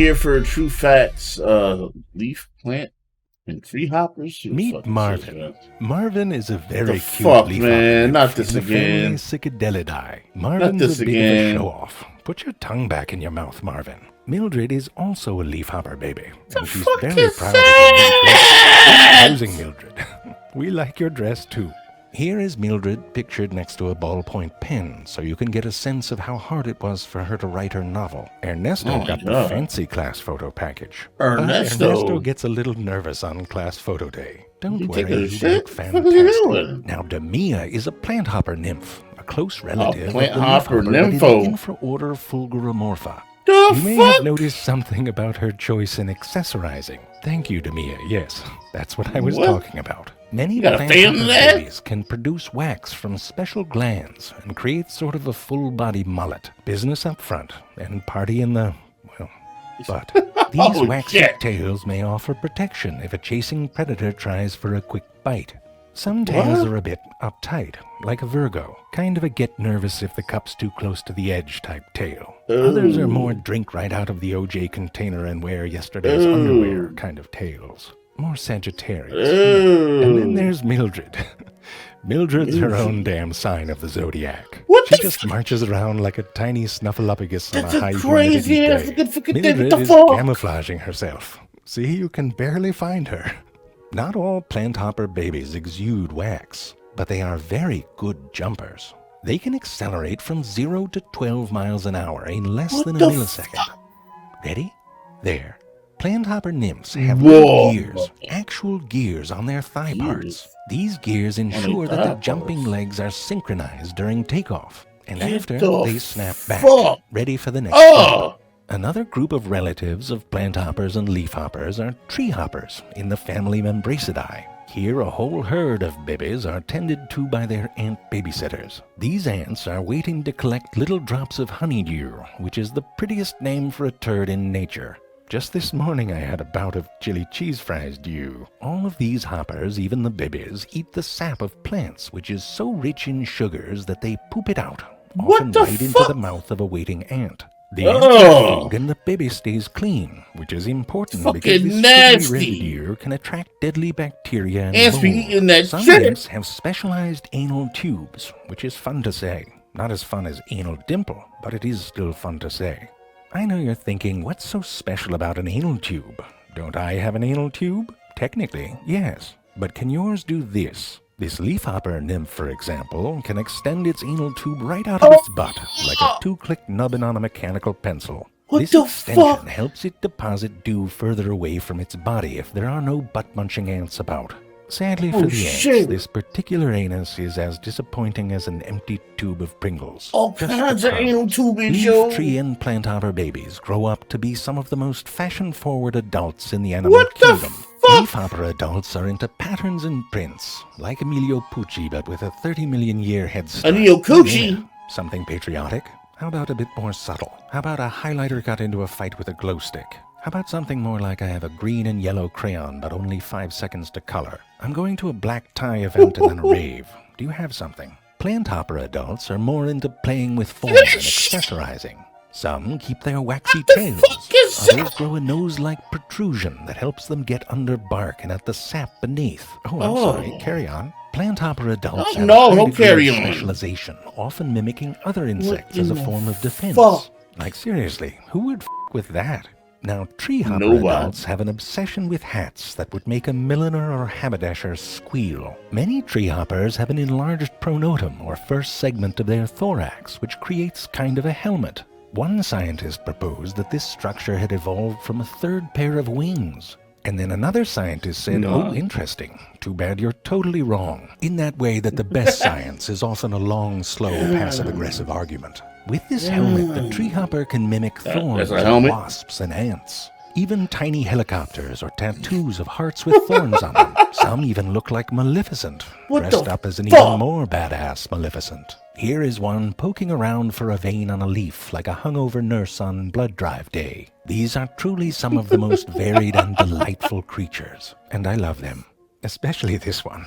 here for True Facts, leaf plant and tree hoppers. Meet Marvin. Marvin is a very cute leafhopper man? Not in this the family again. Cicadelidae. Marvin's a bit of a show-off. Put your tongue back in your mouth, Marvin. Mildred is also a leafhopper baby, and she's very proud of her new dress. Posing, Mildred. We like your dress too. Here is Mildred pictured next to a ballpoint pen, so you can get a sense of how hard it was for her to write her novel. Ernesto got the fancy class photo package. Ernesto gets a little nervous on class photo day. Don't worry, you look fantastic. Now, Demia is a plant hopper nymph, a close relative of the leafhopper infraorder Fulguromorpha. You may have noticed something about her choice in accessorizing. Thank you, Demia. Yes, that's what I was talking about. Many plant babies can produce wax from special glands and create sort of a full-body mullet. Business up front and party in the, well, butt. These waxy tails may offer protection if a chasing predator tries for a quick bite. Some tails are a bit uptight, like a Virgo, kind of a get nervous if the cup's too close to the edge type tail. Others are more drink right out of the OJ container and wear yesterday's underwear kind of tails. More Sagittarius. And then there's Mildred. Mildred's her own damn sign of the zodiac. She just marches around like a tiny snuffleupagus on a high humidity day. Mildred is camouflaging herself. See, you can barely find her. Not all plant hopper babies exude wax, but they are very good jumpers. They can accelerate from 0 to 12 miles an hour in less than a millisecond. Ready? There. Plant hopper nymphs have gears, actual gears on their thigh parts. These gears ensure that the jumping legs are synchronized during takeoff, and after they snap back, ready for the next jump. Another group of relatives of plant hoppers and leaf hoppers are tree hoppers in the family Membracidae. Here, a whole herd of babies are tended to by their ant babysitters. These ants are waiting to collect little drops of honeydew, which is the prettiest name for a turd in nature. Just this morning I had a bout of chili cheese fries dew. All of these hoppers, even the babies, eat the sap of plants, which is so rich in sugars that they poop it out, often right into the mouth of a waiting ant. The ant gets food and the baby stays clean, which is important because this sugary residue can attract deadly bacteria and mold. Some ants have specialized anal tubes, which is fun to say. Not as fun as anal dimple, but it is still fun to say. I know you're thinking, what's so special about an anal tube? Don't I have an anal tube? Technically, yes. But can yours do this? This leafhopper nymph, for example, can extend its anal tube right out of its butt, like a 2-click nubbin on a mechanical pencil. This extension helps it deposit dew further away from its body if there are no butt-munching ants about. Sadly for the ants, this particular anus is as disappointing as an empty tube of Pringles. All kinds of anal tubing, yo. Leaf, tree, and plant hopper babies grow up to be some of the most fashion-forward adults in the animal kingdom. Leafhopper adults are into patterns and prints, like Emilio Pucci, but with a 30-million-year head start. Emilio Pucci? Yeah. Something patriotic? How about a bit more subtle? How about a highlighter got into a fight with a glow stick? How about something more like I have a green and yellow crayon, but only 5 seconds to color? I'm going to a black tie event and then a rave. Do you have something? Plant hopper adults are more into playing with forms and accessorizing. Some keep their waxy tails. Others grow a nose-like protrusion that helps them get under bark and at the sap beneath. Oh, I'm sorry. Carry on. Plant hopper adults have a high degree of specialization, often mimicking other insects as a form of defense. Like, seriously, who would with that? Now, tree hopper adults have an obsession with hats that would make a milliner or haberdasher squeal. Many tree hoppers have an enlarged pronotum, or first segment of their thorax, which creates kind of a helmet. One scientist proposed that this structure had evolved from a third pair of wings. And then another scientist said, oh, interesting. Too bad you're totally wrong. In that way that the best science is often a long, slow, passive-aggressive argument. With this helmet, the tree hopper can mimic thorns, wasps, and ants. Even tiny helicopters or tattoos of hearts with thorns on them. Some even look like Maleficent, dressed up as an even more badass Maleficent. Here is one poking around for a vein on a leaf like a hungover nurse on blood drive day. These are truly some of the most varied and delightful creatures, and I love them. Especially this one.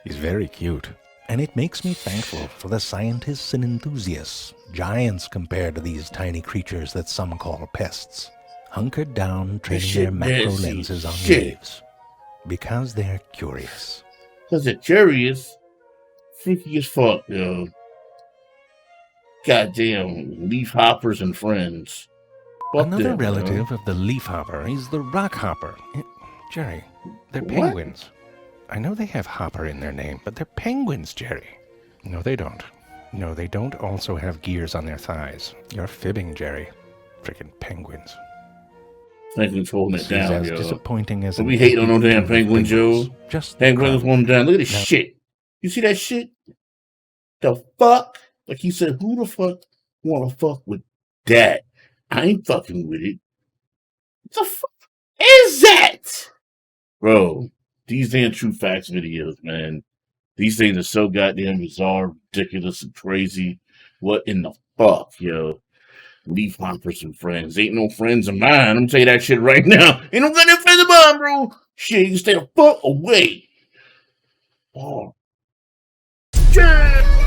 He's very cute. And it makes me thankful for the scientists and enthusiasts, giants compared to these tiny creatures that some call pests. hunkered down, training their macro lenses on leaves. Because they're curious. Because they're curious? Freaky as fuck, yo. Goddamn leafhoppers and friends. Fuck Another them, relative of the leafhopper is the rockhopper. Jerry, they're penguins. I know they have hopper in their name, but they're penguins, Jerry. No, they don't. No, they don't also have gears on their thighs. You're fibbing, Jerry. Frickin' penguins. Penguins holding it down, as yo. Disappointing as but we hate on no damn penguins, yo. Just penguins holding down. Look at this shit. You see that shit? The fuck? Like he said, who the fuck wanna fuck with that? I ain't fucking with it. What the fuck is that? Bro, these damn True Facts videos, man. These things are so goddamn bizarre, ridiculous, and crazy. What in the fuck, yo? Leafhoppers and friends. Ain't no friends of mine. I'm gonna tell you that shit right now. Ain't no goddamn friends of mine, bro. Shit, you can stay the fuck away. Oh. Yeah.